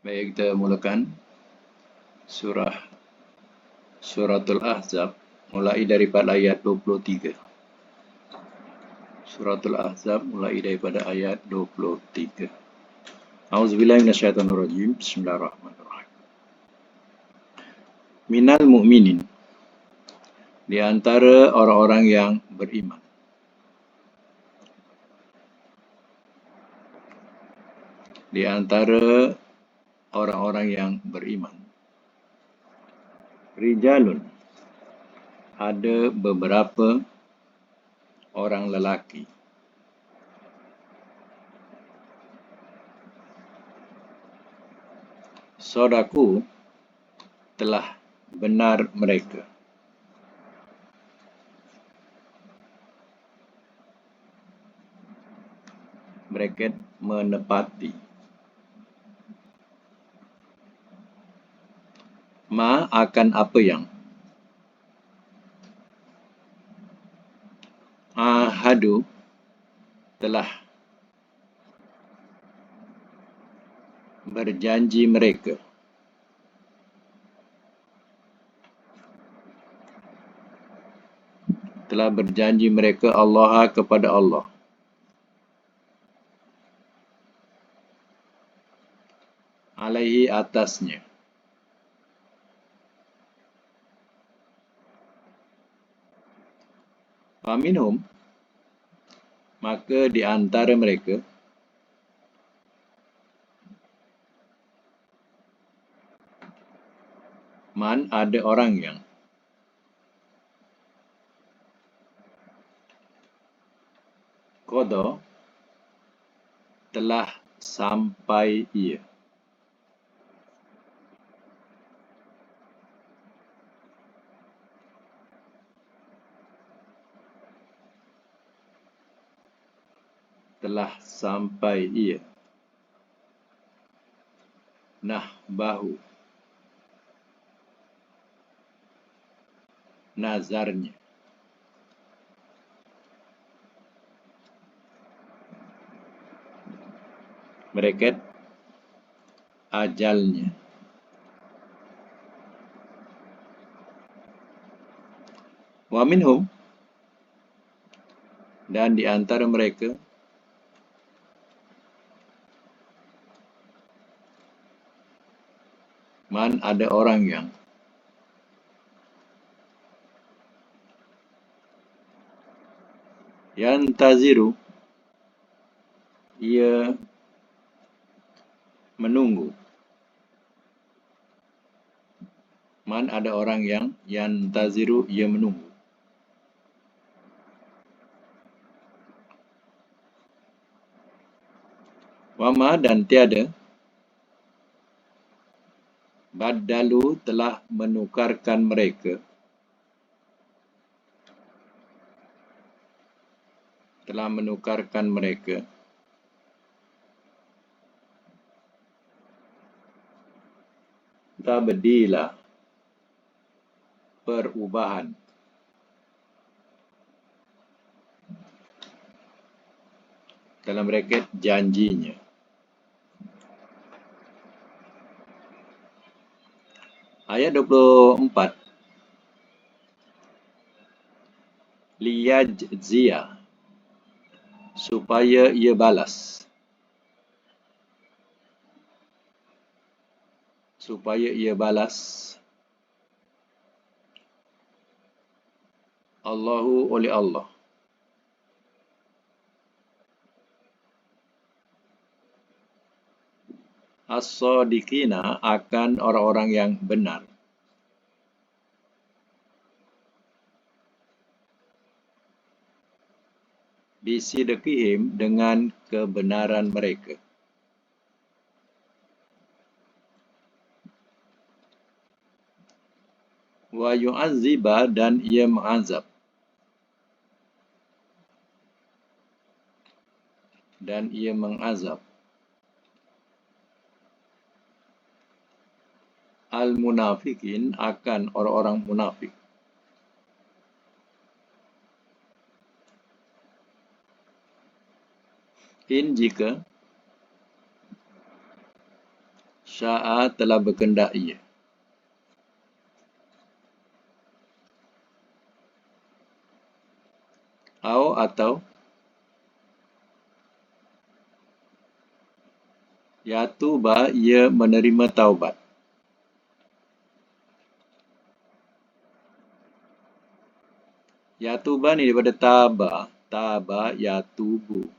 Baik, kita mulakan Suratul Ahzab mulai daripada ayat 23. Suratul Ahzab mulai daripada ayat 23. A'udzubillahi minasyaitonirrajim. Bismillahirrahmanirrahim. Minal mu'minin, di antara orang-orang yang beriman. Di antara orang-orang yang beriman. Rijalun, ada beberapa orang lelaki. Sodaku, telah benar mereka. Mereka menepati. Ma akan apa yang ahadu telah berjanji mereka. Telah berjanji mereka Allah kepada Allah. Alaihi atasnya. Faminhum, maka di antara mereka man ada orang yang qada telah sampai ia. Telah sampai ia. Nahbahu, nazarnya. Mereka ajalnya. Wa minhum, dan di antara mereka man ada orang yang yantaziru, ia menunggu. Man ada orang yang yantaziru, ia menunggu. Wama, dan tiada badalu telah menukarkan mereka. Telah menukarkan mereka. Tabdila, perubahan. Dalam bracket janjinya. Ayat 24. Liyajzia, supaya ia balas. Supaya ia balas. Allahu, oleh Allah. As-sadiqina, akan orang-orang yang benar. Bisidqihim, dengan kebenaran mereka. Wa yu'azziba, dan ia mengazab. Dan ia mengazab. Al-munafikin, akan orang-orang munafik. In jika sya'a telah berkehendak ia. Atau yatuba ia menerima taubat. Yatuba ni daripada taba yatubu.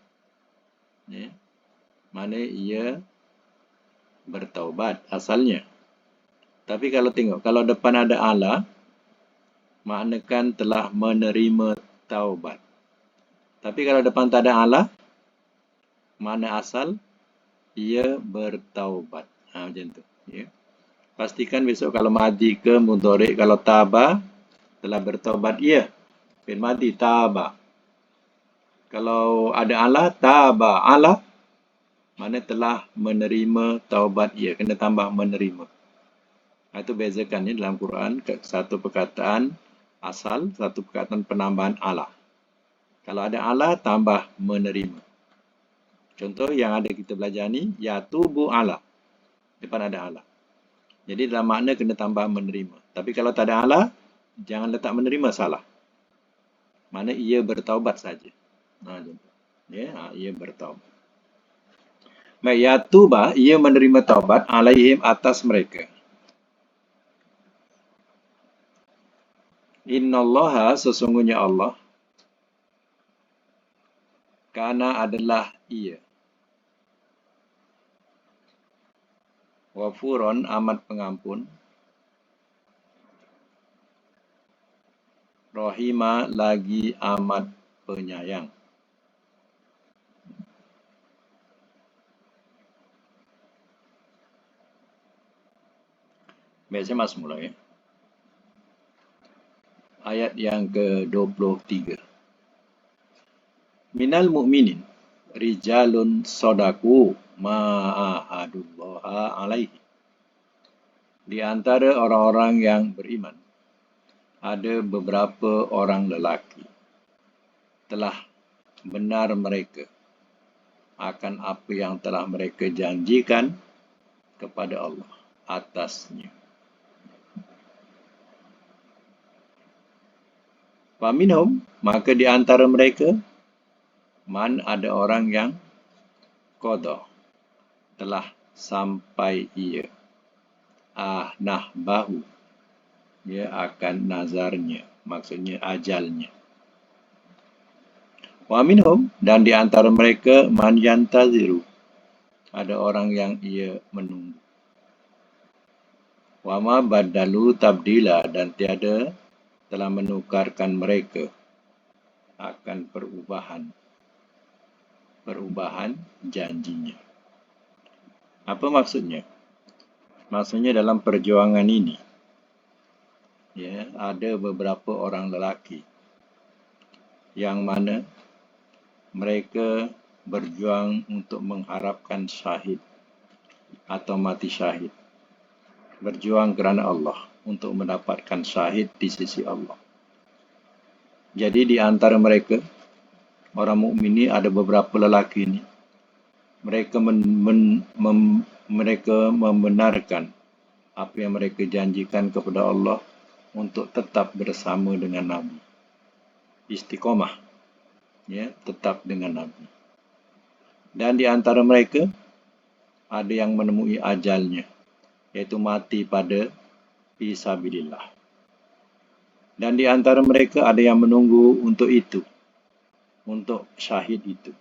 Ya. Mana ia bertaubat asalnya. Tapi kalau tengok, kalau depan ada ala, maknakan telah menerima taubat. Tapi kalau depan tak ada ala, makna asal ia bertaubat. Macam tu. Ya. Pastikan besok kalau madi ke mudhari', kalau taba telah bertaubat ia. Fi'il madi taba. Kalau ada ala, taba ala, mana telah menerima taubat ia. Kena tambah menerima. Itu bezakannya dalam Quran, satu perkataan asal, satu perkataan penambahan ala. Kalau ada ala, tambah menerima. Contoh yang ada kita belajar ni, yatubu ala. Depan ada ala. Jadi dalam makna kena tambah menerima. Tapi kalau tak ada ala, jangan letak menerima, salah. Mana ia bertaubat saja. Ia bertaubat. Baik, yatuba, ia menerima taubat alaihim atas mereka. Innallaha, sesungguhnya Allah, kana adalah ia. Wafuron, amat pengampun. Rahima, lagi amat penyayang. Baik, saya masuk mula ya. Ayat yang ke-23. Minal mu'minin rijalun sodaku ma'ahadullaha alaihi. Di antara orang-orang yang beriman, ada beberapa orang lelaki telah benar mereka akan apa yang telah mereka janjikan kepada Allah atasnya. Faminhum, maka di antara mereka, man, ada orang yang qada, telah sampai ia, nahbahu, ia akan nazarnya, maksudnya ajalnya. Wa minhum, dan di antara mereka, man yantaziru, ada orang yang ia menunggu. Wa ma badalu tabdila, dan tiada telah menukarkan mereka akan perubahan janjinya. Apa maksudnya? Maksudnya dalam perjuangan ini, ya, ada beberapa orang lelaki yang mana mereka berjuang untuk mengharapkan syahid atau mati syahid. Berjuang kerana Allah untuk mendapatkan syahid di sisi Allah. Jadi di antara mereka, orang mukmin ini ada beberapa lelaki ini. Mereka membenarkan apa yang mereka janjikan kepada Allah untuk tetap bersama dengan Nabi. Istiqomah, ya, tetap dengan Nabi. Dan di antara mereka ada yang menemui ajalnya, yaitu mati pada fisabilillah. Dan di antara mereka ada yang menunggu untuk itu, untuk syahid itu,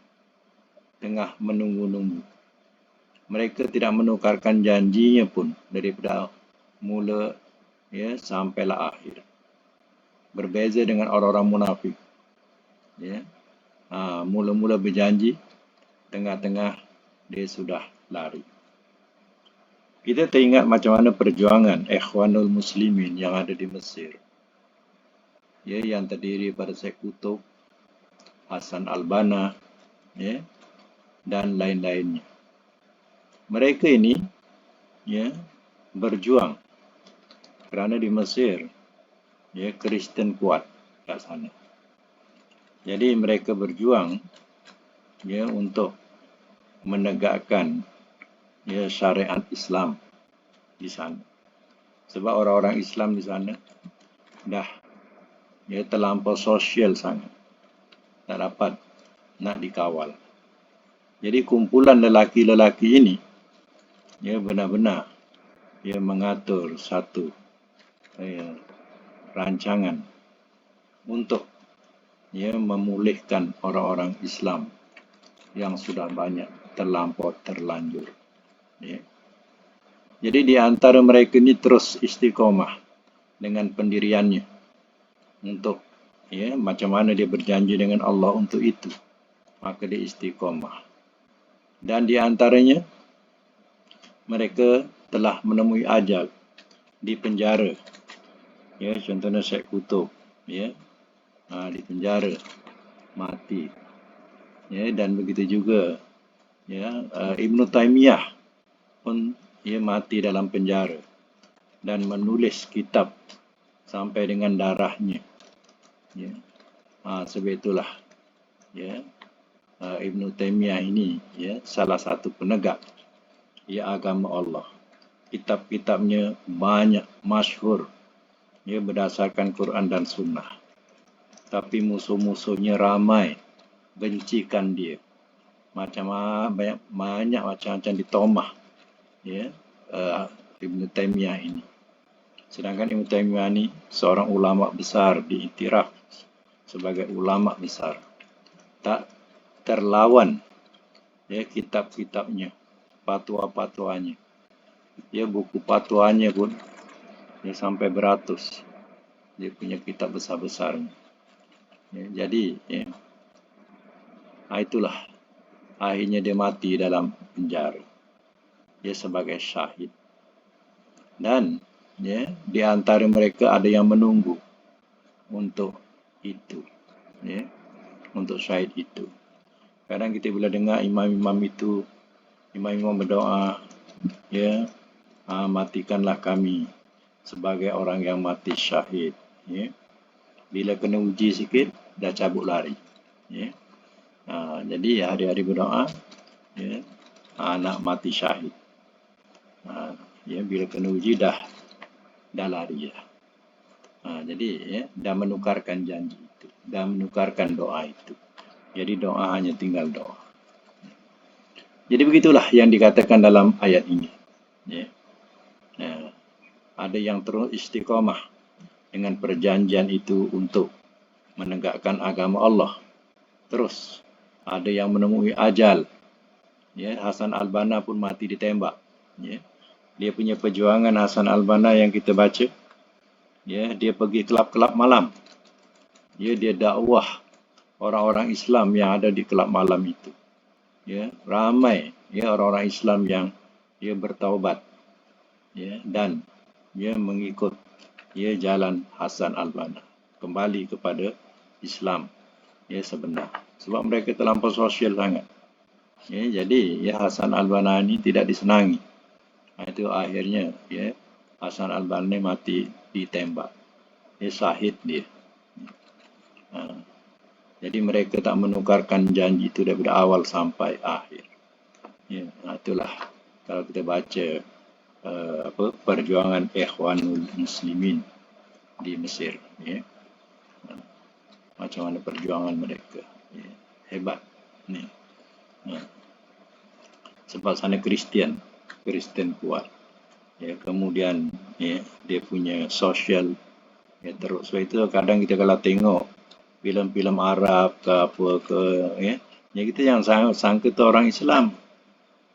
tengah menunggu-nunggu. Mereka tidak menukarkan janjinya pun daripada mula, ya, sampailah akhir. Berbeza dengan orang-orang munafik, ya. Mula-mula berjanji, tengah-tengah dia sudah lari. Kita teringat macam mana perjuangan Ikhwanul Muslimin yang ada di Mesir, ya, yang terdiri pada Syekh Qutb, Hasan Al-Banna, ya, dan lain-lainnya. Mereka ini, ya, berjuang kerana di Mesir, ya, Kristen kuat kat sana. Jadi mereka berjuang, ya, untuk menegakkan syariat Islam di sana. Sebab orang-orang Islam di sana dah terlampau sosial sangat, tak dapat nak dikawal. Jadi kumpulan lelaki-lelaki ini benar-benar mengatur satu rancangan untuk memulihkan orang-orang Islam yang sudah banyak terlampau terlanjur. Jadi di antara mereka ini terus istiqomah dengan pendiriannya untuk macam mana dia berjanji dengan Allah untuk itu, maka dia istiqomah. Dan di antaranya mereka telah menemui ajal di penjara. Contohnya Syekh Qutb, di penjara mati. Dan begitu juga Ibn Taymiyah pun mati dalam penjara dan menulis kitab sampai dengan darahnya. Sebab itulah Ibn Taymiyah ini salah satu penegak agama Allah. Kitab-kitabnya banyak masyhur berdasarkan Quran dan Sunnah. Tapi musuh-musuhnya ramai bencikan dia. Banyak macam-macam ditomah Ibn Taymiyah ini. Sedangkan Ibn Taymiyah ini seorang ulama besar, diiktiraf sebagai ulama besar. Tak terlawan kitab-kitabnya, fatwa-fatwanya. Buku fatwanya pun sampai beratus. Dia punya kitab besar-besarnya. Jadi itulah akhirnya dia mati dalam penjara. Dia sebagai syahid. Dan di antara mereka ada yang menunggu untuk itu, untuk syahid itu. Kadang kita bila dengar imam-imam itu, imam-imam berdoa, matikanlah kami sebagai orang yang mati syahid. Bila kena uji sikit, dah cabut lari. Jadi hari-hari berdoa, nak mati syahid. Bila kena uji dah lari lah. Jadi dah menukarkan janji itu, dah menukarkan doa itu. Jadi doa hanya tinggal doa. Jadi begitulah yang dikatakan dalam ayat ini. Ada yang terus istiqomah dengan perjanjian itu untuk menegakkan agama Allah. Terus ada yang menemui ajal. Hasan al-Banna pun mati ditembak. Dia punya perjuangan Hasan al-Banna yang kita baca. Dia pergi kelab-kelab malam. Dia dakwah orang-orang Islam yang ada di kelab malam itu. Ramai orang-orang Islam yang bertaubat. Dan mengikut jalan Hasan al-Banna. Kembali kepada Islam sebenar. Sebab mereka terlampau sosial sangat. Jadi Hasan al-Banna ini tidak disenangi. Itu akhirnya Hasan al-Banna mati ditembak. Syahid dia. Jadi mereka tak menukarkan janji itu daripada awal sampai akhir. Itulah kalau kita baca perjuangan Ikhwanul Muslimin di Mesir. Macam mana perjuangan mereka. Hebat. Sebab sana Kristian kuat. Kemudian dia punya sosial teruk. Sebab itu kadang kita kalau tengok filem-filem Arab ke apa ke kita yang sangka tu orang Islam.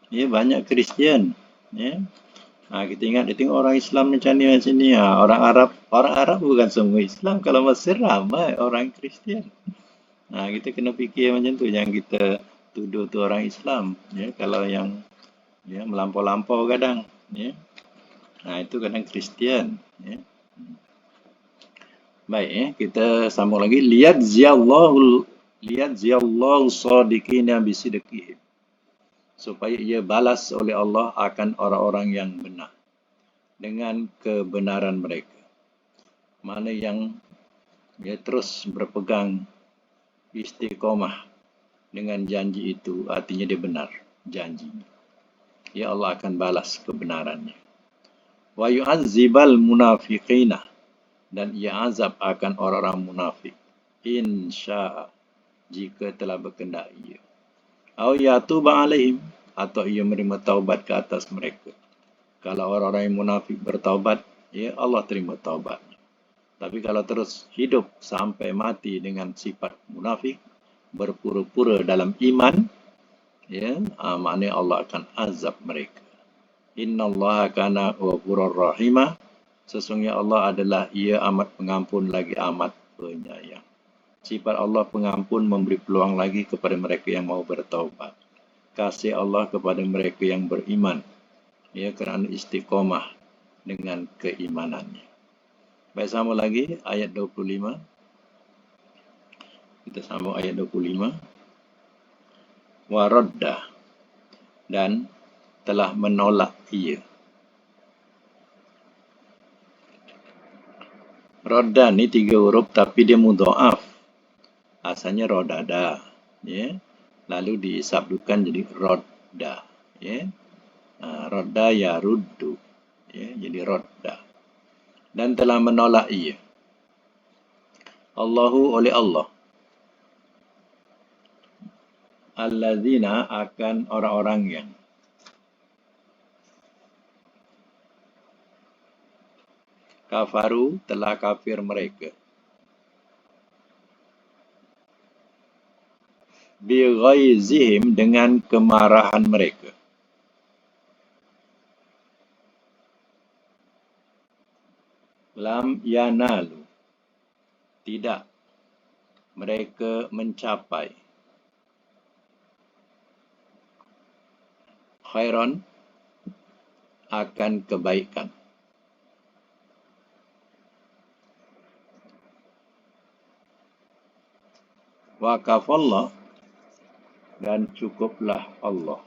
Banyak Kristian. Kita ingat dia tengok orang Islam macam ni macam ni. Orang Arab bukan semua Islam. Kalau Mesir ramai orang Kristian. Kita kena fikir macam tu, jangan kita tuduh tu orang Islam. Kalau yang melampau-lampau kadang. Itu kadang Kristian. Baik, kita sambung lagi. Lihat ziyallahu shadiqina bisidqihim. Supaya ia balas oleh Allah akan orang-orang yang benar dengan kebenaran mereka. Mana yang terus berpegang istiqomah dengan janji itu, artinya dia benar. janjinya. Ya, Allah akan balas kebenarannya. Wa yu'azzibal munafiqina, dan ia azab akan orang-orang munafik. Insya, jika telah berkehendak ia. Au yatuba alaihim, atau ia menerima taubat ke atas mereka. Kalau orang-orang yang munafik bertaubat, ya Allah terima taubatnya. Tapi kalau terus hidup sampai mati dengan sifat munafik, berpura-pura dalam iman, ya, maknanya Allah akan azab mereka. Innallaha kana ghafurur rahimah. Sesungguhnya Allah adalah ia amat pengampun lagi amat penyayang. Sifat Allah pengampun, memberi peluang lagi kepada mereka yang mau bertaubat. Kasih Allah kepada mereka yang beriman, ya, kerana istiqomah dengan keimanannya. Baik, sama lagi ayat 25. Kita sambung ayat 25. Waradda, dan telah menolak ia. Radda ni 3 huruf tapi dia mudha'af. Asalnya rodada, ya. Lalu disabdukan jadi rodda, ya. Rodda ya ruddu, ya, jadi rodda. Dan telah menolak ia. Allahu, oleh Allah. Allazina, akan orang-orang yang kafaru, telah kafir mereka. Bighaizihim, dengan kemarahan mereka. Lam yanalu, tidak mereka mencapai. Khairan, akan kebaikan. Wa kafallah, dan cukuplah Allah.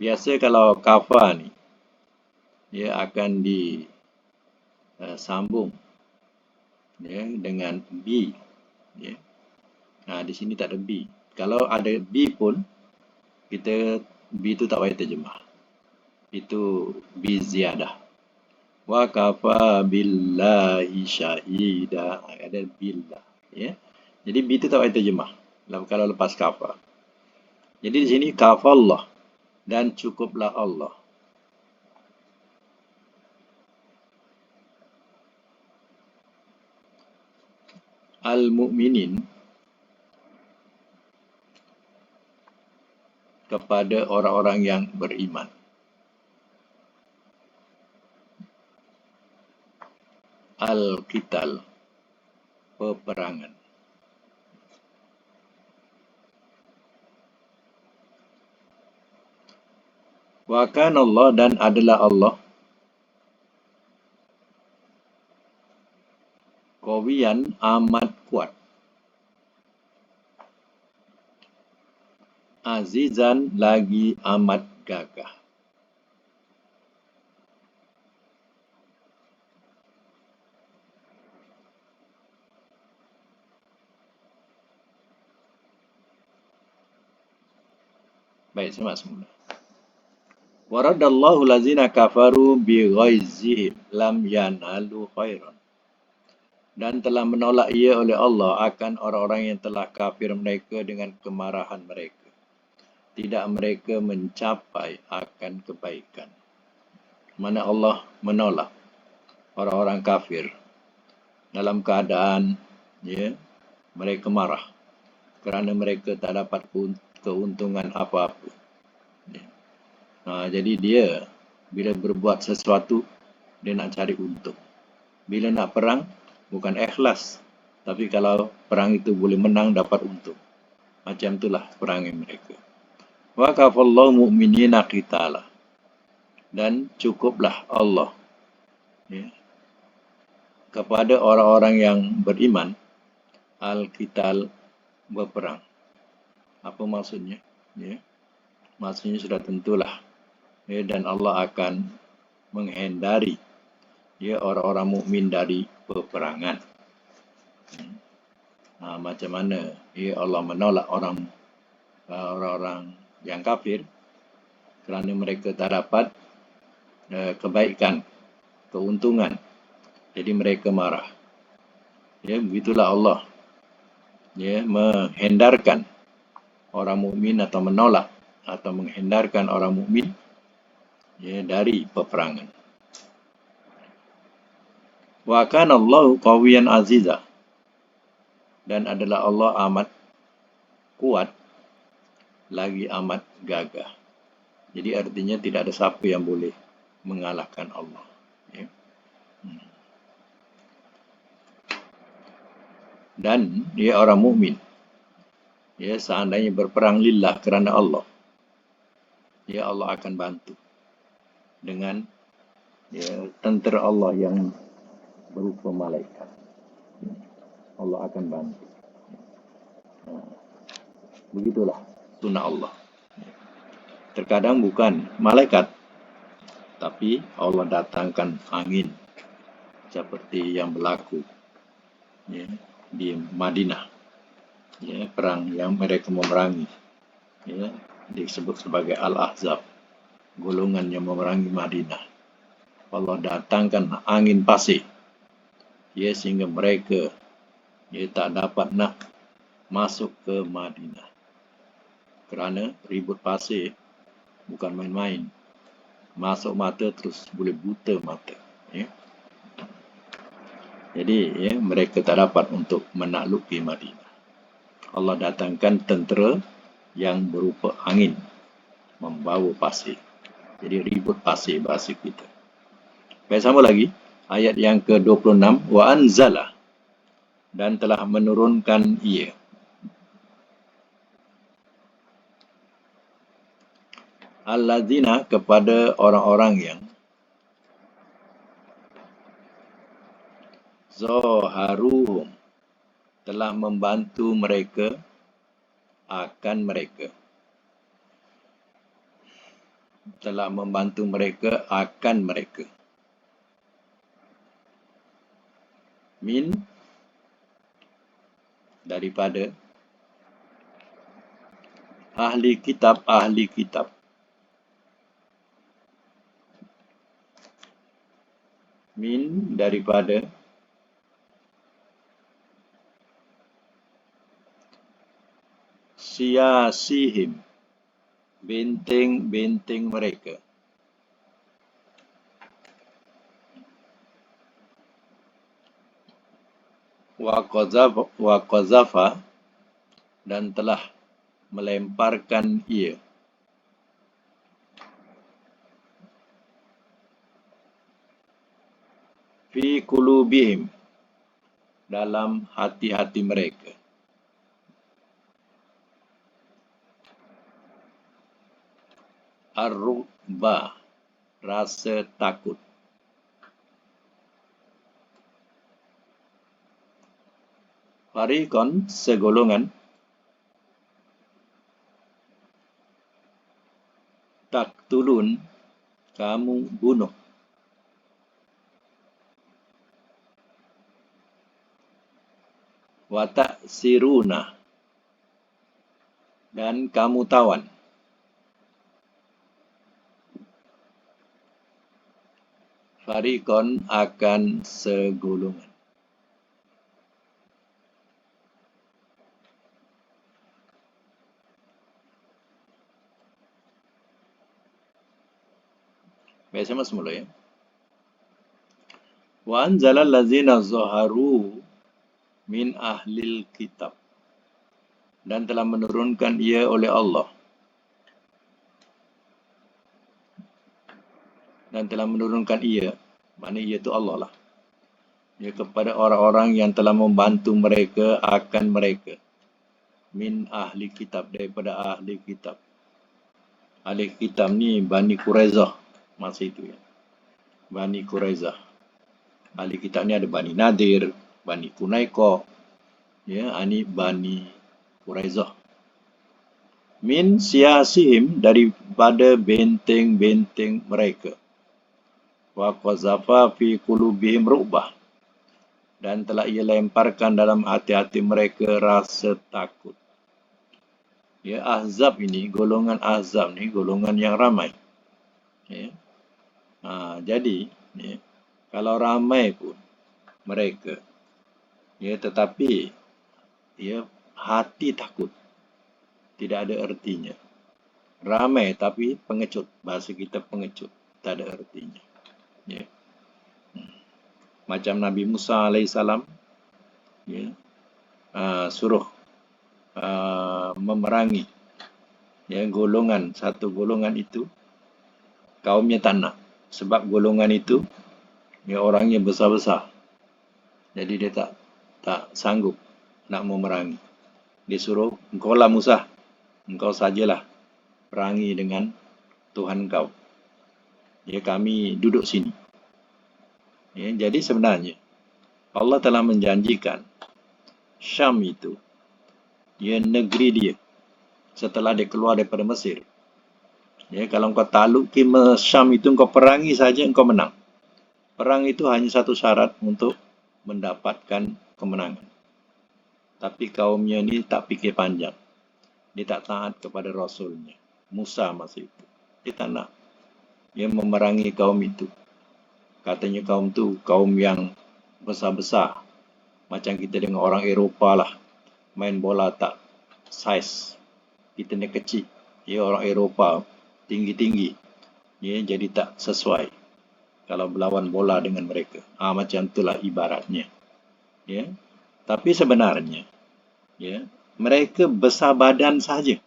Biasa kalau kafa ni, ia akan disambung, ya, dengan B. Ya. Di sini tak ada B. Kalau ada B pun, B tu tak payah terjemah. Itu B ziyadah. Wa kafa billahi syahida. Ada billah. Ya. Jadi B tu tak payah terjemah kalau lepas kafa. Jadi di sini kafallah, dan cukuplah Allah. Al-mu'minin, kepada orang-orang yang beriman. Al-qital, peperangan. Wa kana Allah, dan adalah Allah, qawiyan, amat kuat. Azizan, lagi amat gagah. Baik, saya masuk mula. Waradallahu lazina kafaru bighaizihim lam yanalu khairan. Dan telah menolak ia oleh Allah akan orang-orang yang telah kafir mereka dengan kemarahan mereka. Tidak mereka mencapai akan kebaikan. Mana Allah menolak orang-orang kafir dalam keadaan, ya, mereka marah kerana mereka tak dapat keuntungan apa-apa. Ya. Jadi dia bila berbuat sesuatu, dia nak cari untung. Bila nak perang, bukan ikhlas, tapi kalau perang itu boleh menang, dapat untung. Macam itulah perangai mereka. Wa kafallahu mu'minina qitala, dan cukuplah Allah, ya, kepada orang-orang yang beriman, al-qital, berperang. Apa maksudnya? Ya. Maksudnya sudah tentulah, ya, dan Allah akan menghindari, ya orang-orang mukmin dari peperangan. Macam mana ya Allah menolak orang-orang yang kafir kerana mereka tak dapat kebaikan, keuntungan. Jadi mereka marah. Ya, begitulah Allah ya menghindarkan orang mukmin atau menolak atau menghindarkan orang mukmin ya dari peperangan. Wa kana Allahu qawiyyan aziza, dan adalah Allah amat kuat lagi amat gagah. Jadi artinya tidak ada siapa yang boleh mengalahkan Allah. Ya. Dan dia orang mukmin, ya seandainya berperang lillah kerana Allah, ya Allah akan bantu dengan ya tentera Allah yang berupa malaikat. Allah akan bantu. Begitulah sunnah Allah. Terkadang bukan malaikat, tapi Allah datangkan angin seperti yang berlaku ya, di Madinah. Ya, perang yang mereka memerangi ya, disebut sebagai Al-Ahzab, golongan yang memerangi Madinah. Allah datangkan angin pasir ya, sehingga mereka ya, tak dapat nak masuk ke Madinah kerana ribut pasir bukan main-main. Masuk mata terus boleh buta mata ya. Jadi ya, mereka tak dapat untuk menakluki Madinah. Allah datangkan tentera yang berupa angin membawa pasir. Jadi ribut pasir bahasa kita. Baik, sama lagi ayat yang ke-26, wa anzala, dan telah menurunkan ia. Alladzina, kepada orang-orang yang zaharuhum, telah membantu mereka akan mereka. Telah membantu mereka akan mereka. Min, daripada ahli kitab. Min, daripada siyasihim, benteng-benteng mereka. Wa qazafa, dan telah melemparkan ia. Fi qulubihim, dalam hati-hati mereka. Ar-ru'ba, rasa takut. Fariqan, segolongan. Taqtulun, kamu bunuh. Wa ta'siruna, dan kamu tawan. Fariqan, akan segolongan. Baik, sama semula ya. Wa anzalal ladzina zaharu min ahlil kitab, dan telah menurunkan ia oleh Allah. Dan telah menurunkan ia, maknanya ia itu Allah lah. Ya, kepada orang-orang yang telah membantu mereka akan mereka. Min ahli kitab, daripada ahli kitab. Ahli kitab ni Bani Quraizah masa itu ya. Bani Quraizah. Ahli kitab ni ada Bani Nadir, Bani Qunaiqa. Ya, ini Bani Quraizah. Min siyasihim, daripada benteng-benteng mereka. wa qazafa fi qulubihim ru'bah, dan telah ia lemparkan dalam hati-hati mereka rasa takut. Ya, Ahzab ini, golongan Ahzab ni golongan yang ramai. Ya. Jadi, ya, kalau ramai pun mereka, ya, tetapi ya, hati takut, tidak ada artinya. Ramai tapi pengecut, bahasa kita pengecut, tak ada artinya. Ya. Macam Nabi Musa alaihissalam, ya, suruh memerangi, ya, satu golongan itu, kaumnya tak nak. Sebab golongan itu, ya, orangnya besar-besar. Jadi dia tak sanggup nak memerangi. Dia suruh, engkau lah Musa, engkau sajalah perangi dengan Tuhan kau. Ya, kami duduk sini. Ya, jadi sebenarnya Allah telah menjanjikan Syam itu, ya, negeri dia setelah dia keluar daripada Mesir. Ya, kalau engkau takluki Syam itu, engkau perangi saja, engkau menang. Perang itu hanya satu syarat untuk mendapatkan kemenangan. Tapi kaumnya ini tak fikir panjang. Dia tak taat kepada Rasulnya. Musa masa itu. Dia tak nak. Dia memerangi kaum itu. Katanya kaum tu kaum yang besar-besar. Macam kita dengan orang Eropah lah. Main bola tak saiz. Kita ni kecil. Ya, orang Eropah tinggi-tinggi. Ya, jadi tak sesuai kalau berlawan bola dengan mereka. Macam itulah ibaratnya. Ya. Tapi sebenarnya, ya, mereka besar badan saja.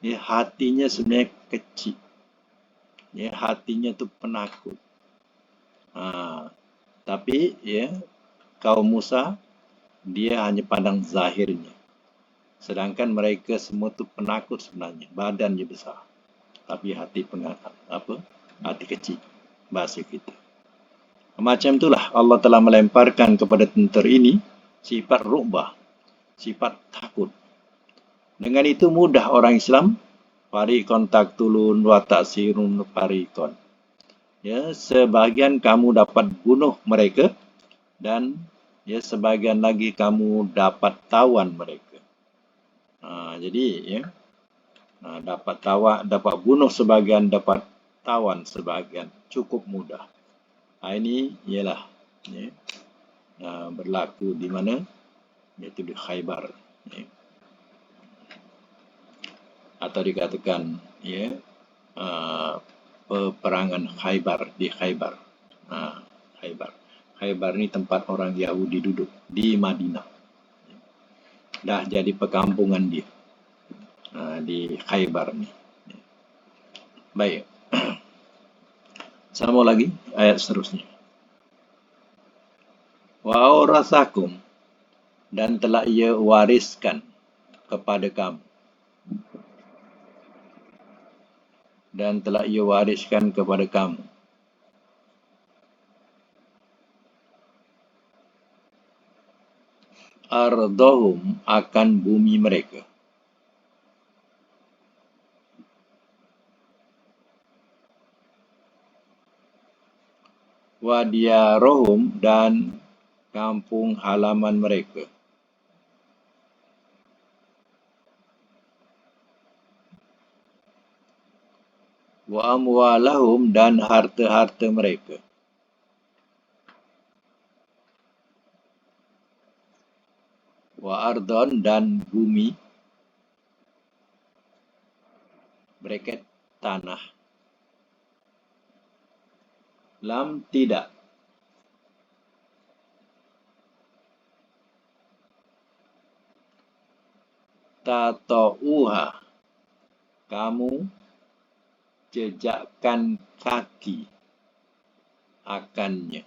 Ya, hatinya sebenarnya kecil. Ya, hatinya tu penakut. Tapi, ya, kaum Musa, dia hanya pandang zahirnya. Sedangkan mereka semua tu penakut sebenarnya. Badannya besar. Tapi hati hati kecil. Bahasa kita. Macam itulah Allah telah melemparkan kepada tentera ini sifat ru'bah, sifat takut. Dengan itu mudah orang Islam fariqon taqtulun wa ta'sirun fariqon. Ya, sebahagian kamu dapat bunuh mereka dan, ya, sebahagian lagi kamu dapat tawan mereka. Jadi, ya, dapat bunuh sebahagian, dapat tawan sebahagian, cukup mudah. Ini ialah, ya, berlaku di mana, iaitu di Khaybar, ya. Atau dikatakan, ya, peperangan Khaybar di Khaybar. Khaybar ni tempat orang Yahudi duduk di Madinah. Dah jadi perkampungan dia di Khaybar ni. Baik. Sambung lagi ayat seterusnya. Wa aurasakum, dan telah ia wariskan kepada kamu. Dan telah ia wariskan kepada kamu. Ardhahum, akan bumi mereka. Wa diyarahum, dan kampung halaman mereka. Wa amwalahum, dan harta-harta mereka. Wa ardon, dan bumi, bracket tanah. Lam, tidak. Tata'uha, kamu jejakkan kaki akannya.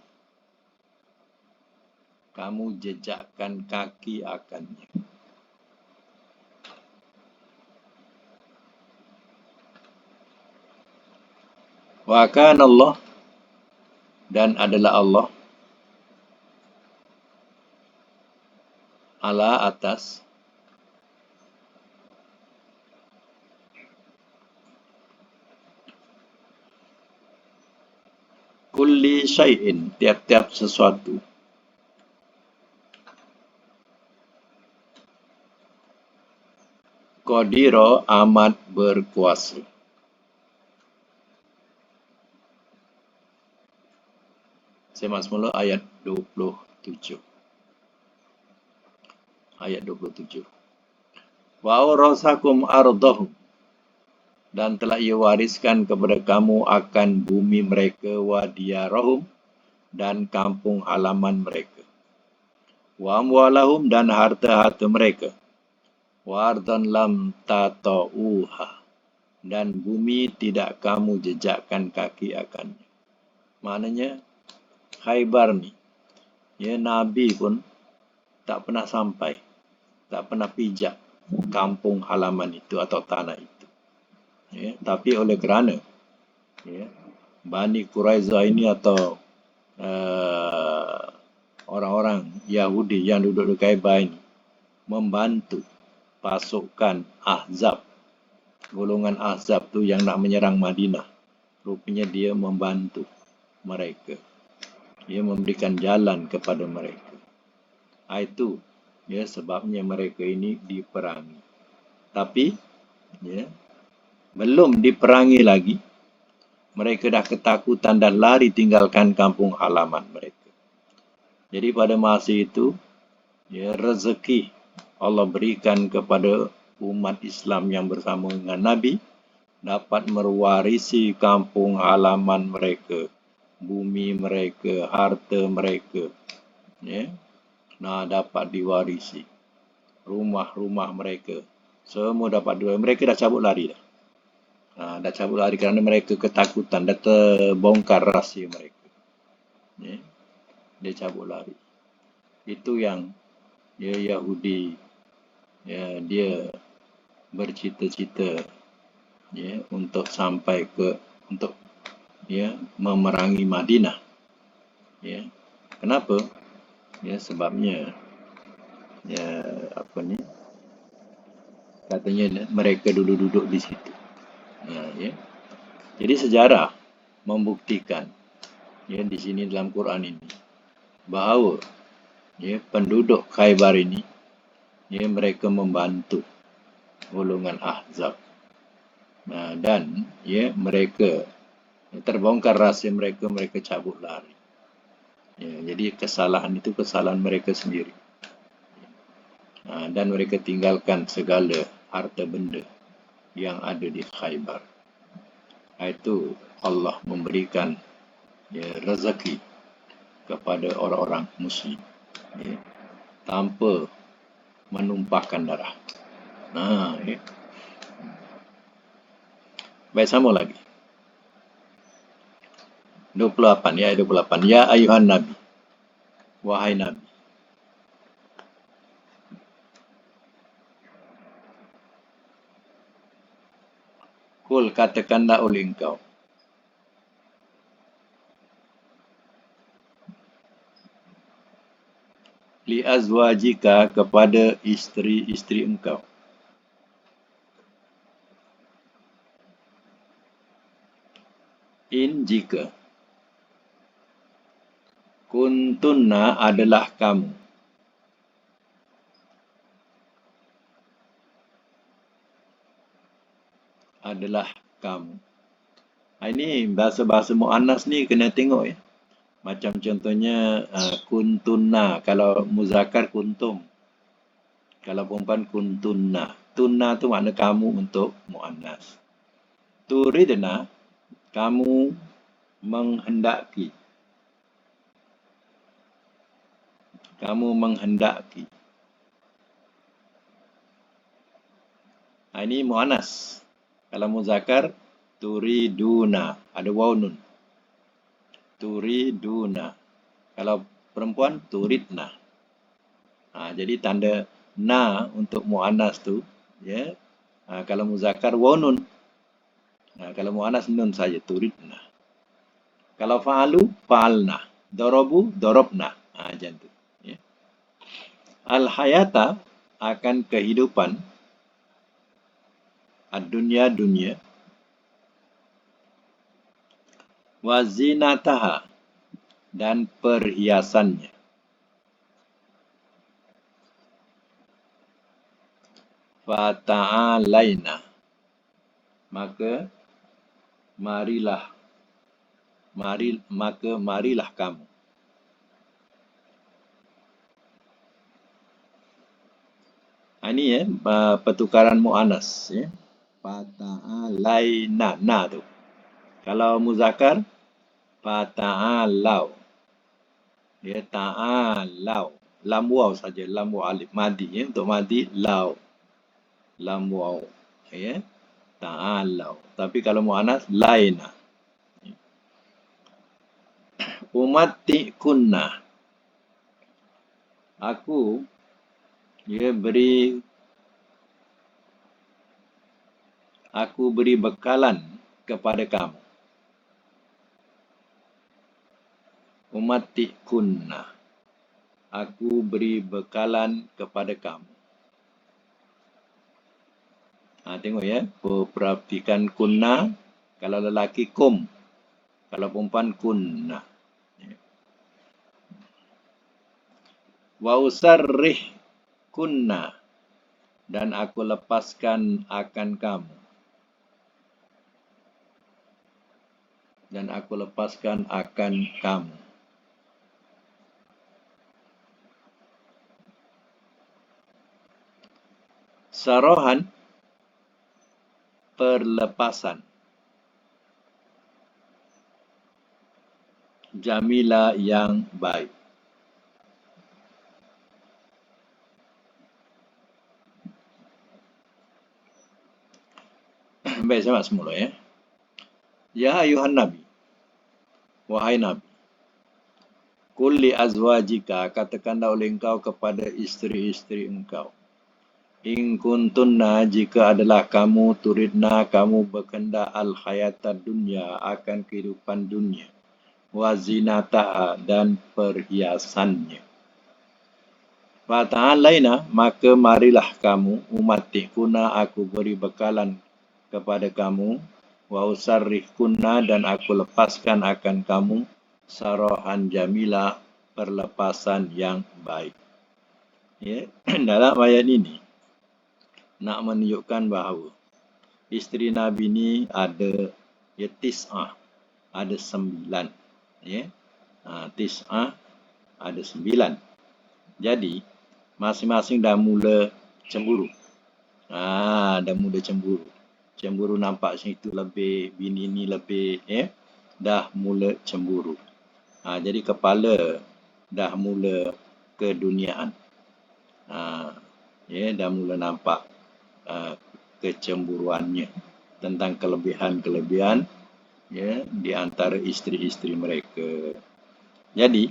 Kamu jejakkan kaki akannya. Wa kana Allah, dan adalah Allah, ala, atas, kulli syai'in, tiap-tiap sesuatu. Qadira, amat berkuasa. Semak semula ayat 27. Ayat 27. Wa awrasakum ardahum, dan telah ia wariskan kepada kamu akan bumi mereka, wa diyarahum, dan kampung halaman mereka, wa amwalahum, dan harta-harta mereka, wa ardan lam tata'uha, dan bumi tidak kamu jejakkan kaki akannya. Maknanya Khaybar ni, ya, Nabi pun tak pernah sampai, tak pernah pijak kampung halaman itu atau tanah itu. Ya, tapi oleh kerana ya, Bani Quraizah ini atau orang-orang Yahudi yang duduk di Khaybar ini membantu pasukan Ahzab, golongan Ahzab tu yang nak menyerang Madinah. Rupanya dia membantu mereka. Dia memberikan jalan kepada mereka. Itu ya sebabnya mereka ini diperangi. Tapi ya, belum diperangi lagi, mereka dah ketakutan dan lari tinggalkan kampung halaman mereka. Jadi pada masa itu, ya, rezeki Allah berikan kepada umat Islam yang bersama dengan Nabi dapat mewarisi kampung halaman mereka, bumi mereka, harta mereka, ya, nah dapat diwarisi. Rumah-rumah mereka semua dapat diwarisi. Mereka dah cabut lari dah. Dah cabut lari kerana mereka ketakutan, dah terbongkar rahsia mereka. Ya, dia cabut lari. Itu yang ya, Yahudi ya, dia bercita-cita ya, untuk sampai ke untuk ya, memerangi Madinah. Ya. Kenapa? Ya, sebabnya ya, apa ni? Katanya mereka dulu duduk di situ. Ya. Jadi sejarah membuktikan ya, di sini dalam Quran ini bahawa ya, penduduk Khaybar ini ya, mereka membantu golongan Ahzab. Dan ya, mereka terbongkar rahsia mereka, mereka cabut lari. Ya, jadi kesalahan itu kesalahan mereka sendiri. Dan mereka tinggalkan segala harta benda yang ada di Khaybar. Itu Allah memberikan ya, rezeki kepada orang-orang Muslim ya, tanpa menumpahkan darah. Ya. Baik, sama lagi. 28, ya, 28. Ya ayuhan Nabi, wahai Nabi. Kul, katakanlah oleh engkau. Li azwajika, kepada isteri-isteri engkau. In, jika. Kuntunna, adalah kamu. Adalah kamu. Ini bahasa-bahasa mu'annas ni kena tengok ya. Macam contohnya kuntunna, kalau muzakkar kuntum. Kalau perempuan kuntunna. Tunna tu makna kamu untuk mu'annas. Turidna, kamu menghendaki. Kamu menghendaki. Ini mu'annas. Kalau muzakkar, turiduna, ada waw nun. Turiduna. Kalau perempuan, turidna. Jadi tanda na untuk mu'annas tu, ya. Kalau muzakkar, waw nun. Kalau mu'annas, nun saja, turidna. Kalau fa'alu, fa'alna. Dorobu, dorobna. Macam tu. Ya. Al-hayata, akan kehidupan. Ad-dunya, dunia. Wa zinataha, dan perhiasannya. Fata'alaina, maka marilah kamu. Ini pertukaran mu'anas. Fata'alaina, na tu. Kalau muzakkar, fata'alau. Ta'alau. Lam waw saja, lam waw alif. Madi. Untuk madi, lau. Lam waw. Ta'alau. Tapi kalau mu'anas, laina. Umati kunna. Aku beri bekalan kepada kamu. Umati kunna. Aku beri bekalan kepada kamu. Tengok perhatikan kunna. Kalau lelaki kum. Kalau perempuan kunna. Wa usarrih kunna, dan aku lepaskan akan kamu. Dan aku lepaskan akan kamu. Sarahan, perlepasan. Jamila, yang baik. Baik, saya semula Ya ayuhan Nabi. Wahai Nabi. Kulli azwajika, katakanlah oleh engkau kepada isteri-isteri engkau. In kuntunna, jika adalah kamu, turidna, kamu berkendak al-hayatad dunya, akan kehidupan dunia. Wa zinataha, dan perhiasannya. Fata'alaina, maka marilah kamu, umatikuna, aku beri bekalan kepada kamu. Wa usarrihkunna, dan aku lepaskan akan kamu. Sarahan jamila, perlepasan yang baik. Dalam ayat ini nak menunjukkan bahawa isteri Nabi ni ada tis'ah, ada 9. Tis'ah ada 9. Jadi masing-masing dah mula cemburu. Dah mula cemburu. Cemburu nampak situ lebih, bini ni lebih, dah mula cemburu. Jadi kepala dah mula keduniaan. Dah mula nampak kecemburuannya tentang kelebihan-kelebihan di antara isteri-isteri mereka. Jadi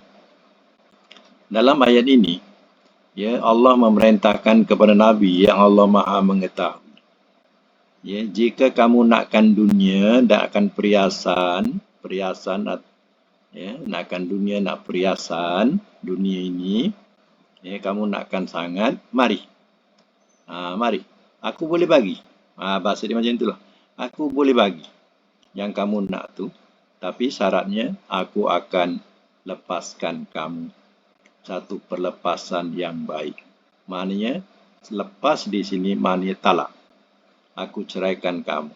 dalam ayat ini Allah memerintahkan kepada Nabi yang Allah Maha mengetahui. Jika kamu nakkan dunia, nakkan perhiasan, nakkan dunia, nak perhiasan dunia ini, kamu nakkan sangat, mari. Mari. Aku boleh bagi. Bahasa dia macam itulah. Aku boleh bagi yang kamu nak tu. Tapi syaratnya, aku akan lepaskan kamu. Satu perlepasan yang baik. Maknanya, lepas di sini maknanya talak. Aku ceraikan kamu.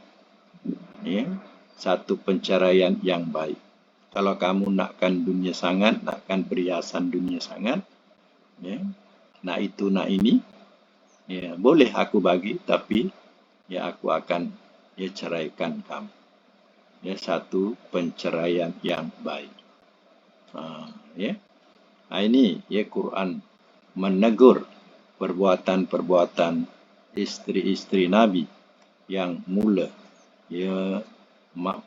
Satu penceraian yang baik. Kalau kamu nakkan dunia sangat, nakkan perhiasan dunia sangat, nak itu, nak ini, boleh aku bagi, tapi aku akan ceraikan kamu. Satu penceraian yang baik. Ini Quran menegur perbuatan-perbuatan isteri-isteri Nabi yang mula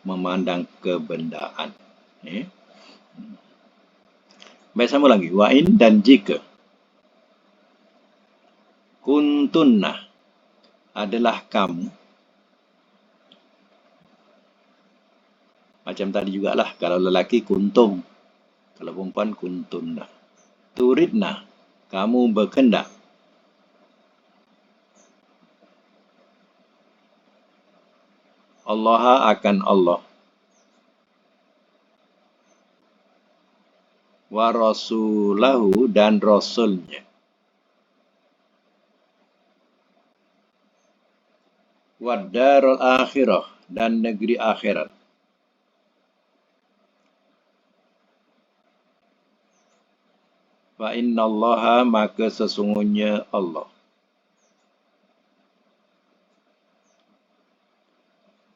memandang kebendaan. Baik, sama lagi. Wa'in, dan jika kuntunna, adalah kamu. Macam tadi jugalah. Kalau lelaki kuntum. Kalau perempuan kuntunna. Turidna, kamu berkendak. Allah, akan Allah. wa rasulahu dan rasulnya, wa darul akhirah dan negeri akhirat. Fa innallaha maka sesungguhnya Allah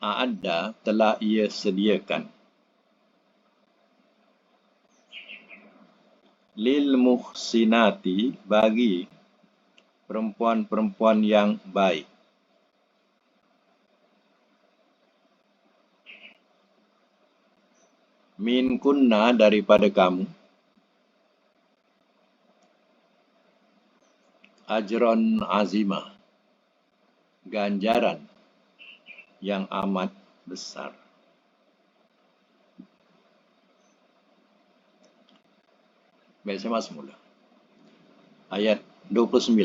a'adda telah ia sediakan lil muhsinati bagi perempuan-perempuan yang baik min kunna daripada kamu ajron azimah ganjaran yang amat besar. Baik, saya masuk mula. Ayat 29.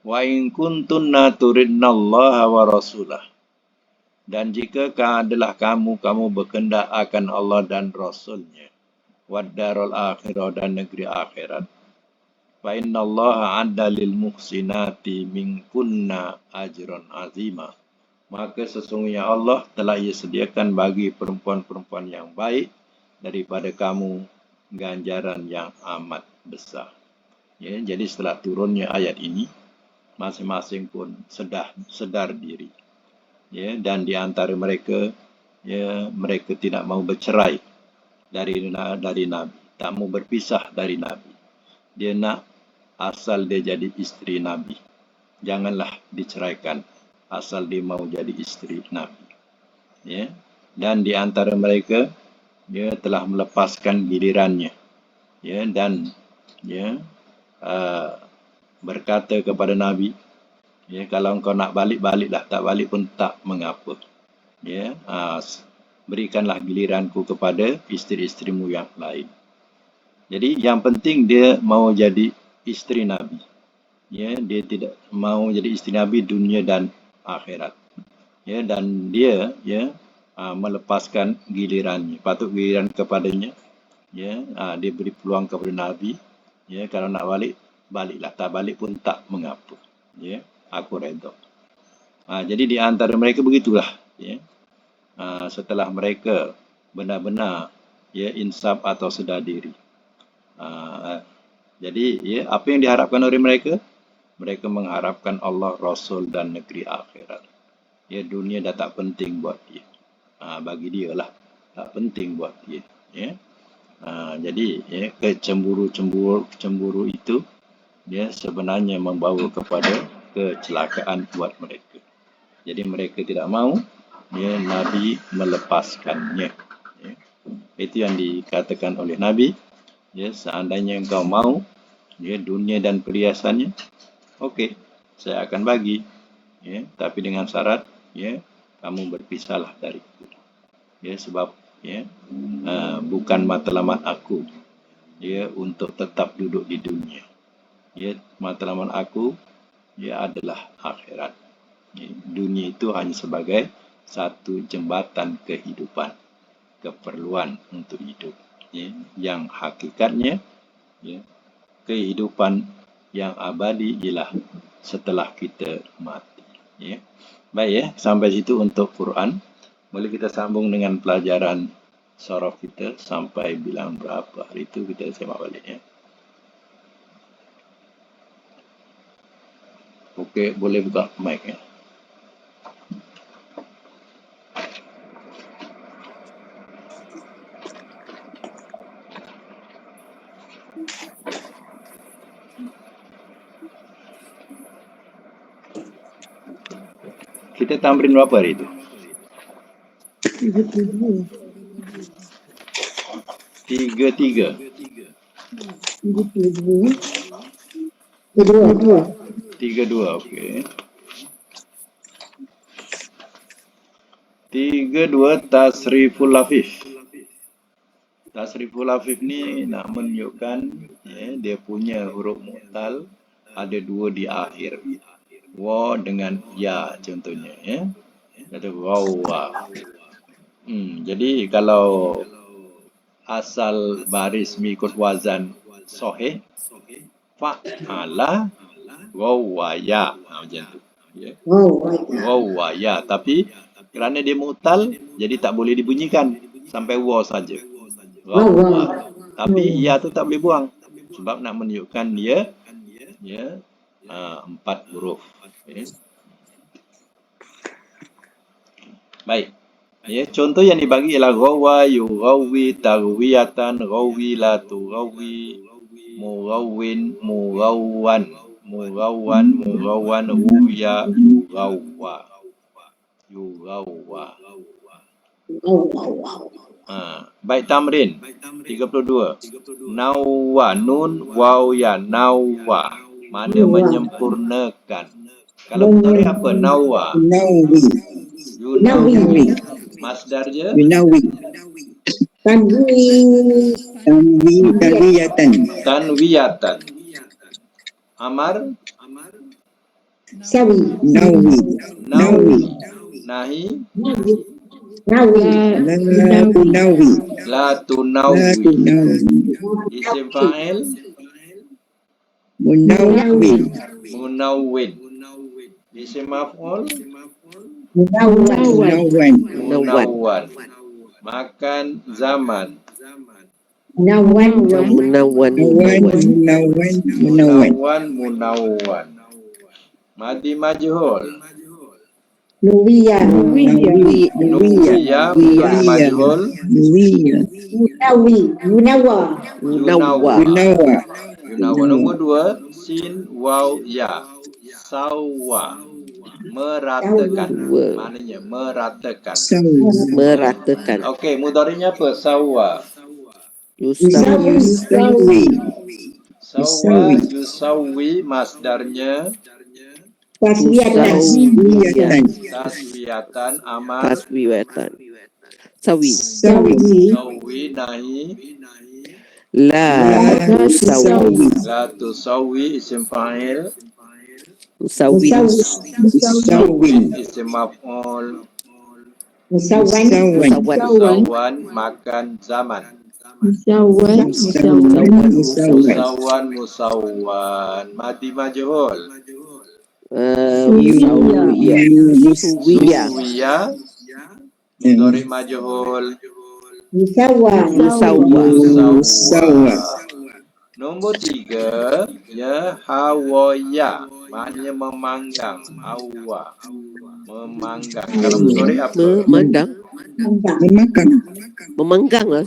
Wa in kuntunna turidnallaha wa rasulah. Dan jika adalah kamu berkehendak akan Allah dan Rasulnya, wad darul akhirah dan negeri akhirat, fa innallaha adda lil muhsinati minkunna ajran azima. Maka sesungguhnya Allah telah ia sediakan bagi perempuan-perempuan yang baik daripada kamu ganjaran yang amat besar. Ya, jadi setelah turunnya ayat ini, masing-masing pun sedar diri. Ya, dan di antara mereka, ya, mereka tidak mau bercerai dari Nabi, tak mau berpisah dari Nabi. Dia nak asal dia jadi isteri Nabi. Janganlah diceraikan asal dia mau jadi isteri Nabi. Ya. Dan di antara mereka, dia telah melepaskan gilirannya. Ya, dan ya, berkata kepada Nabi, ya, kalau engkau nak balik, baliklah. Tak balik pun tak mengapa. Ya, berikanlah giliranku kepada isteri-isterimu yang lain. Jadi yang penting dia mau jadi isteri Nabi. Ya, dia tidak mau jadi isteri Nabi dunia dan akhirat. Ya, dan dia ya melepaskan gilirannya. Patut giliran kepadanya. Ya, dia beri peluang kepada Nabi. Ya, kalau nak balik, baliklah. Tak balik pun tak mengapa. Ya, aku redha. Jadi di antara mereka begitulah. Ya, setelah mereka benar-benar ya insaf atau sedar diri. Jadi ya, apa yang diharapkan oleh mereka? Mereka mengharapkan Allah, Rasul dan negeri akhirat. Ya, dunia dah tak penting buat dia. Bagi dia lah, tak penting buat dia. Ya. Jadi ya, cemburu itu dia sebenarnya membawa kepada kecelakaan buat mereka. Jadi mereka tidak mau ya, Nabi melepaskannya. Ya. Itu yang dikatakan oleh Nabi. Ya, seandainya engkau mau ya, dunia dan perhiasannya, okey, saya akan bagi. Ya, tapi dengan syarat ya, kamu berpisahlah dariku. Ya, sebab ya, bukan matlamat aku ya untuk tetap duduk di dunia. Ya, matlamat aku ya adalah akhirat. Ya, dunia itu hanya sebagai satu jembatan kehidupan, keperluan untuk hidup. Ya, yang hakikatnya ya, kehidupan yang abadi ialah setelah kita mati. Ya. Baik ya, sampai situ untuk Quran. Boleh kita sambung dengan pelajaran surah kita sampai bilang berapa. Hari itu kita semak balik ya. Okey, boleh buka mic ya. Kita tamrin berapa hari itu? 33. 32, okey. 32 tasriful lafif. Tasriful lafif ni nak menunjukkan ya, dia punya huruf mu'tal ada dua di akhir. Wa dengan ya contohnya ya. Kata wawa. Jadi kalau asal baris mengikut wazan sahih, fa'ala ghawaya. Macam tu. Ya. Ghawaya. Tapi kerana dia mu'tal, jadi tak boleh dibunyikan sampai wa saja. Ghawwa. Tapi ya tu tak boleh buang sebab nak menunjukkan dia ya 4 huruf. Okay. Baik. Ya, contoh yang dibagi ialah ghawwa, yughawwi, taghwiyatan, ghawwilatu, ghawwi, mughawwin, mughawwan, mughawwan, mughawwan, huya, yughawwa. Yughawwa. Baik tamrin 32. Nawwa, nun waw ya, nawwa. Mana menyempurnakan. Kalau mudhari apa? Nawwa. Yunawi. Masdarnya? Yunawi. Tanwiyatan. Tanwiyatan. Amar? Sawi. Nawi. Nawi. Nahi? Nawi. La tunawi. Isim fa'il? Munawwin. Munawwin. Isim maf'ul? Munawwan. Munawwan. Makan zaman. Nawan. Munawwan. Madi majhul. Nuwiya. Nuwiya. Majhul. Yunawi. Yunawa. Yunawa. Yunawa. Nombor 2. Sin waw ya. Sawa. Meratakan. Maknanya meratakan. Meratakan. Okey, mudhari'nya apa? Sawa. Yusawi. Sawa yusawi, masdarnya Taswiyatan. taswiyatan. Amar Taswiyatan. Sawi. sawi. Nahi La tusawi. la tusawi. Isim fa'il. Usawi. Isim maf'ul. Musawan. Musawan. Makan zaman. Musawan. Madi majhul. Suwiya. Suwiya. Mudhari' majhul. Musawa. Musawa. Nombor 3, ya, hawaya. Maknanya memanggang. Hawa. Memanggang. Kalau mudhari' apa? Memanggang lah.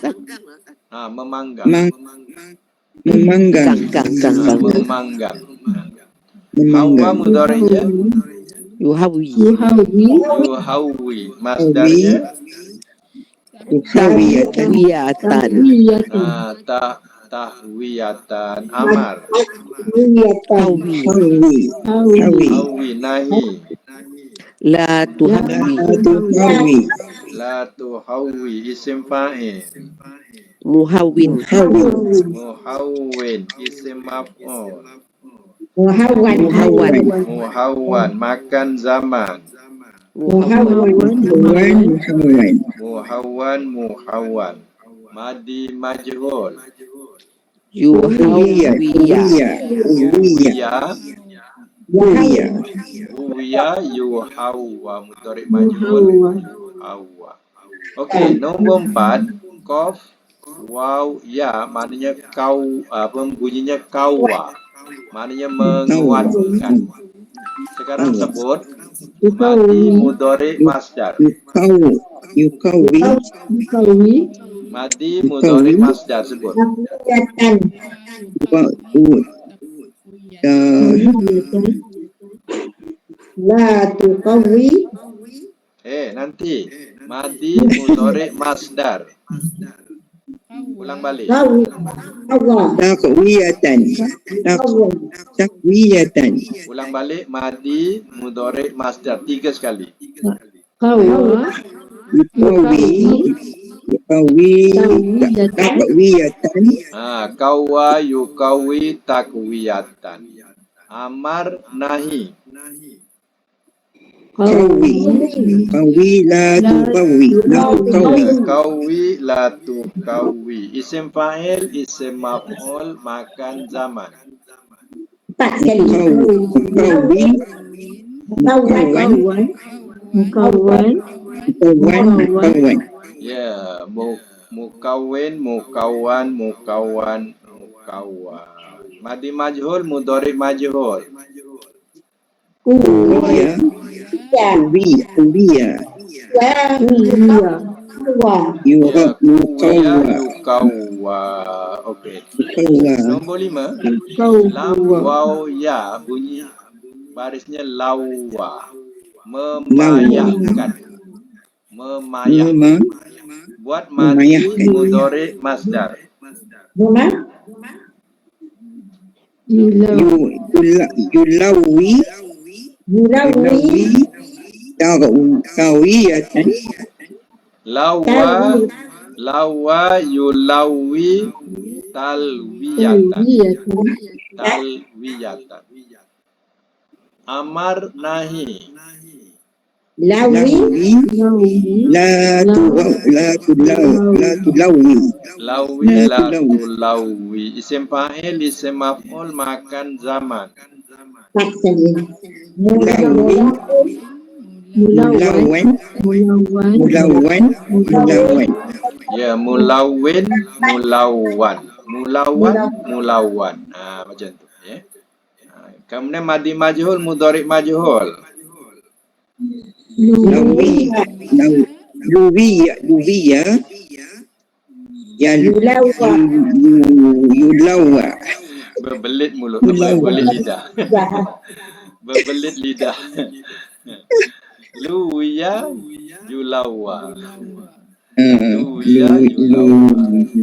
Memanggang. Memanggang. Memanggang. Hawa mudhari'nya Yuhawi. yuhawwi. Masdarnya Tahwiyatan. tahwiyatan. Amar Hawi. hawwi. Nahi La tuhawi. la tuhawwi. Isim fa'il. Muhawin. Muhawwin. Isim maf'ul. Muhawwan. Makan zaman. Muhawwan. Madi majhul. Yuhawiya. Huwiya yuhawwa. Mudhari' majhul. Yuhawwa. Okey, nombor 4. Qaf waw ya, maknanya bunyinya kawa. Maknanya menguatkan. Sekarang sebut madi mudhari' masdar. Madi mudhari' masdar sebut. La tuqawi. Nanti madi mudhari' masdar. Ulang balik. Takwiyatan. Ulang balik madi mudhari' masdar 3 sekali. Takwiyatan. Kawa yukawi takwiyatan. Amar nahi. Qawi. Qawi la tuqawi. La tuqawi. Kawi la tu kawi. Isim fa'il, isim maf'ul, makan zaman. 4 kali. Qawi. Mukawan. Mukawan. Mukawan. Ya, mukawin, mukawan, mukawan. Madi majhul, mudhari majhul. Kuwiya. Kuwiya. Ya, kuya, Yuqawwa. yukawa. Okey. Yuqawwa. Nombor 5. Lam, waw, ya. Bunyi barisnya lawa. Memayakan. Memayak. Buat madi Memayakan. mudhari masdar. Yulawi. Tawiyatan. Lawa yulawi talwiyatan. Amar nahi. Lawi. La tulawi. Lawi la tulawi. Isim fa'il, isim maf'ul, makan zaman. 4 kali. Mulawan. Ya, mulawin, mulawan. Macam tu ya. Kemudian madi majhul, mudhari majhul. Luwiya. Ya yulawa. Berbelit mulut, berbelit lidah. Berbelit lidah. Luwiya yulawa.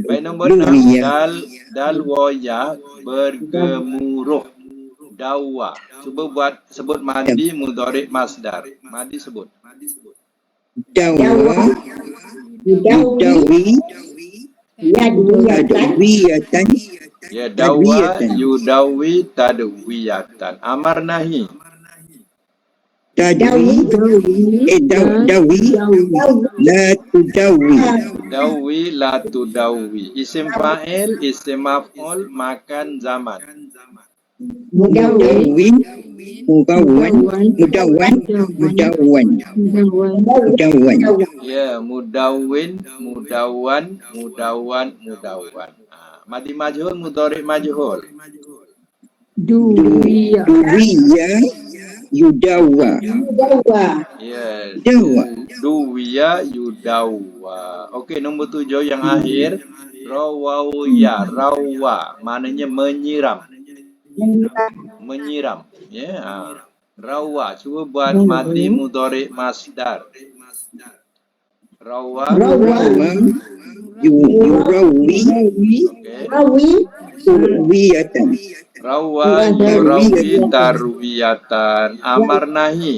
Baik, nombor 6. Dal waya bergemuruh. Dawa. Cuba sebut madi mudhari masdar. Madi sebut. Dawa. Yudawi. Tadwiyatan. Ya, dawa yudawi tadwiyatan. Amar nahi. Dawi. La tudawi. Dawi la tudawi. Isim fa'il, isim maf'ul, makan zaman. Mudawwin. Mudawan. Ya, mudawin, mudawan. Madi majhul, mudhari majhul. Duwiya. Yudawa. Ya, Dawa. duwiya yudawa. Okey, nombor 7 yang akhir. Rawawya, rawa. Maknanya menyiram. Ya. Rawa. Cuba buat madi mudhari masdar. Rawa. Yurawi. Okey. Turwiyatan. Rawa yurawi tarwiyatan. Amar nahi.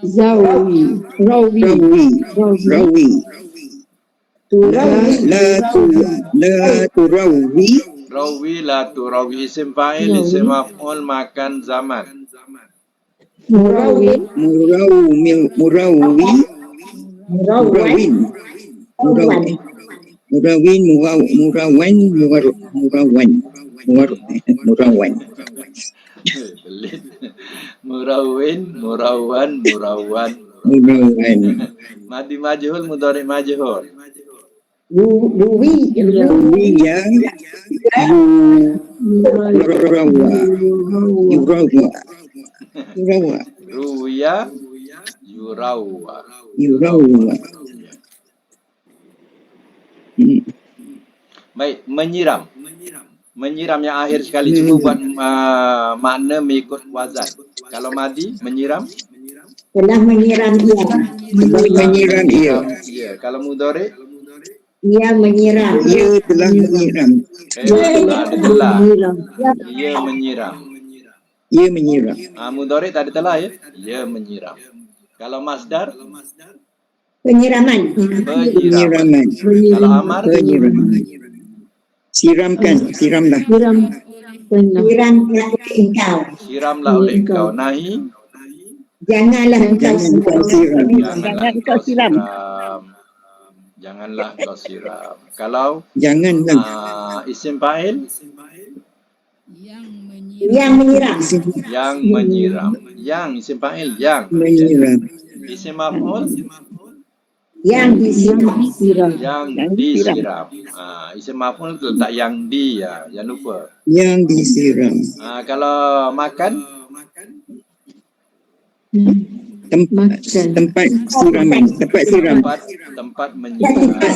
Rawi. La turawi. Rawi la turawi. Isim fa'il, isim maf'ul, makan zaman. Murawin. Belit. Murawan. Madi majhul, mudhari majhul. Yuwiya. Yurawa. Ruya yurawa. Baik, menyiram. Menyiram yang akhir sekali. Cuba buat makna mengikut wazan. Kalau madi, menyiram. Telah menyiram ia. Menyiram ia. Ya. Kalau mudhari, Ia menyiram. Ia telah menyiram. ada telah. Ia menyiram. Ia menyiram. Mudhari tak ada telah ya. Ia menyiram. Kalau masdar, Penyiraman. Penyiraman. Kalau amar, Penyiraman. Siramlah. Siram oleh engkau. siramlah oleh engkau. Nahi, Janganlah engkau Jangan kau siram. Janganlah engkau siram. Janganlah engkau siram. Kalau Janganlah. isim fa'il yang menyiram. yang menyiram. Yang isim fa'il yang. Menyiram. Isim maf'ul Yang disiram. yang disiram. Isim maf'ul letak yang di ya, jangan lupa. Yang disiram. Kalau makan Tempat siraman. Tempat siram. tempat menyiram. Tempat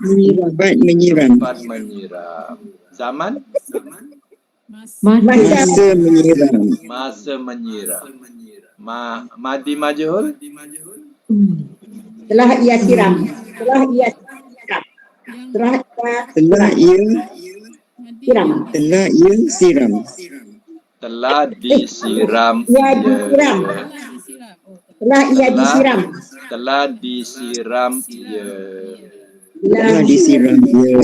menyiram. Tempat menyiram. Tempat menyiram. Zaman Masa menyiram. masa menyiram. Madi majhul Telah ia siram. Telah ia siram. Telah Telah ia siram. telah ia siram. telah disiram. Ia disiram. Telah ia disiram. Telah disiram ia. Telah disiram ia.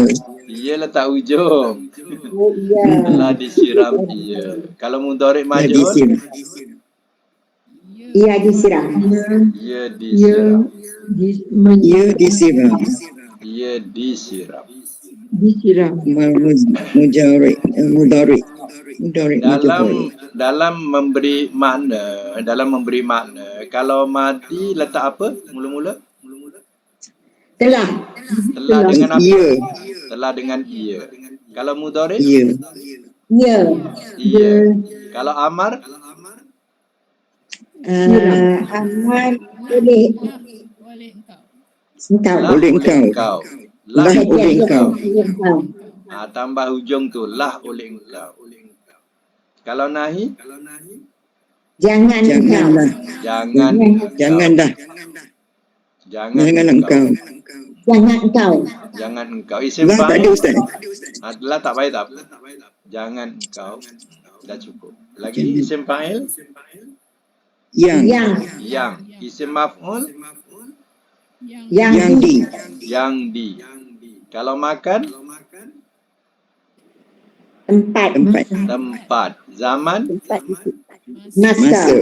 Ia letak ujung. Oh, ia. Telah disiram ia. Kalau mudhari' Telah majhul disiram. Ia disiram. ia disiram. Ia disiram. Ia disiram. Mudhari. Mudhari majhul. Dalam memberi makna, kalau madi letak apa mula-mula? Telah. Telah dengan apa? Ia. Telah dengan ia. Kalau mudhari' Ia. Ia. ia. Kalau amar Aman oleh engkau. lah Oleh engkau. Lah Lah oleh engkau. Engkau. Tambah hujung tu lah oleh engkau. Kalau nahi Jangan engkau. Janganlah. janganlah Janganlah engkau. Jangan engkau. Jangan engkau. Isim Lah tak ada fa'il ustaz. adalah tak payah tak. Jangan engkau. Dah cukup. Lagi isim fa'il Yang. yang. Isim maf'ul Yang di. yang di. Kalau makan Tempat. tempat. Zaman Masa.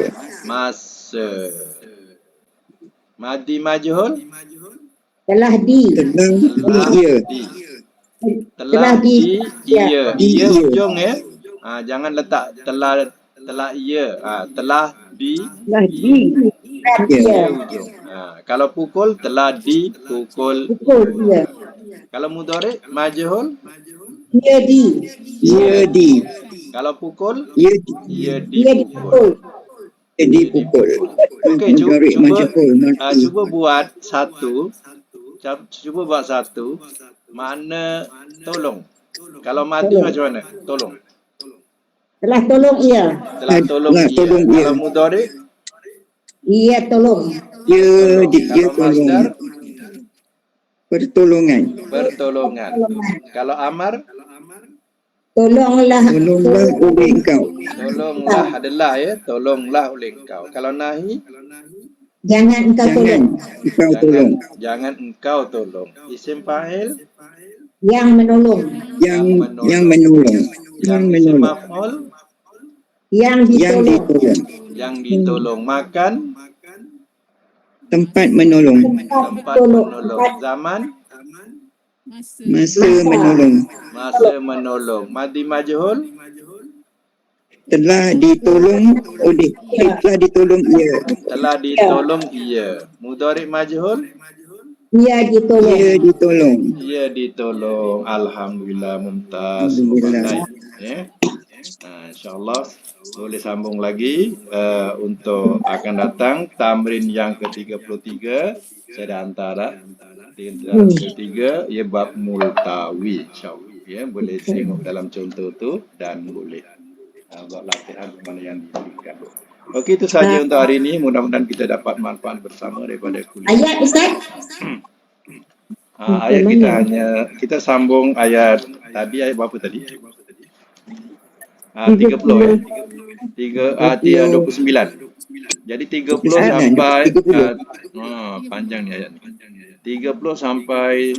masa. Madi majhul Telah di. telah Ia. di. Telah di ia. Ia hujung ya. Jangan letak telah ia. Telah di ia Ia. hujung. Kalau pukul telah dipukul. Pukul ia. Kalau mudhari' majhul Ia di. Ia di. kalau pukul Ia ia Ia dipukul. dipukul. dipukul. Okey, Mudhari' majhul. Mati. cuba buat satu. Cuba buat satu. Makna tolong. Kalau mati macam mana? Tolong. Telah tolong ia. Telah tolong Telah ia. tolong ia. Kalau mudhari' Ia tolong. Dia kalau masdar tolong. Pertolongan. pertolongan. Kalau amar Tolonglah. Tolonglah oleh engkau. tolonglah adalah ya, tolonglah oleh engkau. Kalau nahi Jangan engkau tolong. Engkau tolong. jangan engkau tolong. Isim fa'il Yang menolong. Yang menolong. Yang isim menolong. maf'ul Yang Yang ditolong. ditolong. yang ditolong. Makan Tempat menolong. tempat menolong. Zaman Masa menolong. masa menolong. Madi majhul Telah ditolong oleh. Telah ditolong ia. telah ditolong ia. Mudhari' majhul Ia ditolong. Ia ditolong. ia ditolong. Alhamdulillah, mumtaz. Alhamdulillah. Pandai. Ya. InsyaAllah boleh sambung lagi untuk akan datang tamrin yang ke-33. Saya dah hantar dah. Dalam ke-3 ia bab multawi, insyaAllah. Ya, boleh tengok dalam contoh tu dan boleh buat latihan mana yang diberikan. Okey, itu saja untuk hari ini. Mudah-mudahan kita dapat manfaat bersama daripada kuliah. Ayat Ustaz. Ayat kita sambung ayat tadi, ayat berapa tadi? 30 ya. 29. Jadi 30 sampai panjang ni ayat ni. 30 sampai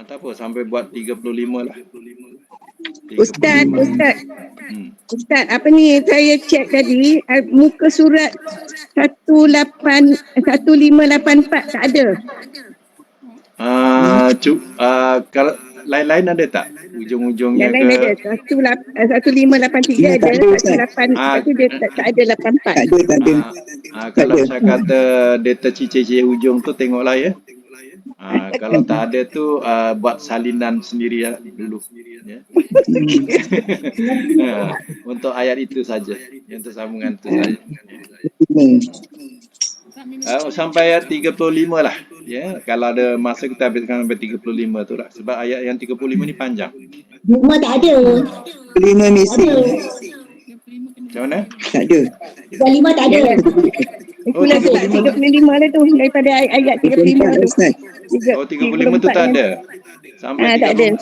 tak apa, sampai buat 35 lah. 35. Ustaz. Ustaz, apa ni saya cek tadi, muka surat 158 tak ada. Kalau lain-lain ada tak? Ujung-ujungnya Yang lain ke? ada 1583 ada, Tak ada, Ustaz. 181 dia tak ada 84. Tak ada. Kalau ada. saya kata data cicir-cicir hujung tu tengoklah ya. Kalau tak ada tu buat salinan sendiri dulu. Ya. Untuk ayat itu saja. Untuk sambungan itu saja. Sampai ayat 35 lah. Ya, kalau ada masa kita habiskan sampai 35 tu lah. Sebab ayat yang 35 ni panjang. Rumah tak ada. 5 misi. Macam mana? Tak ada. 35 tak ada. Oh, 35. 35 lah tu daripada ayat 35 tu. Ustaz. Oh, 35 tu tak ada. Sampai Tak ada.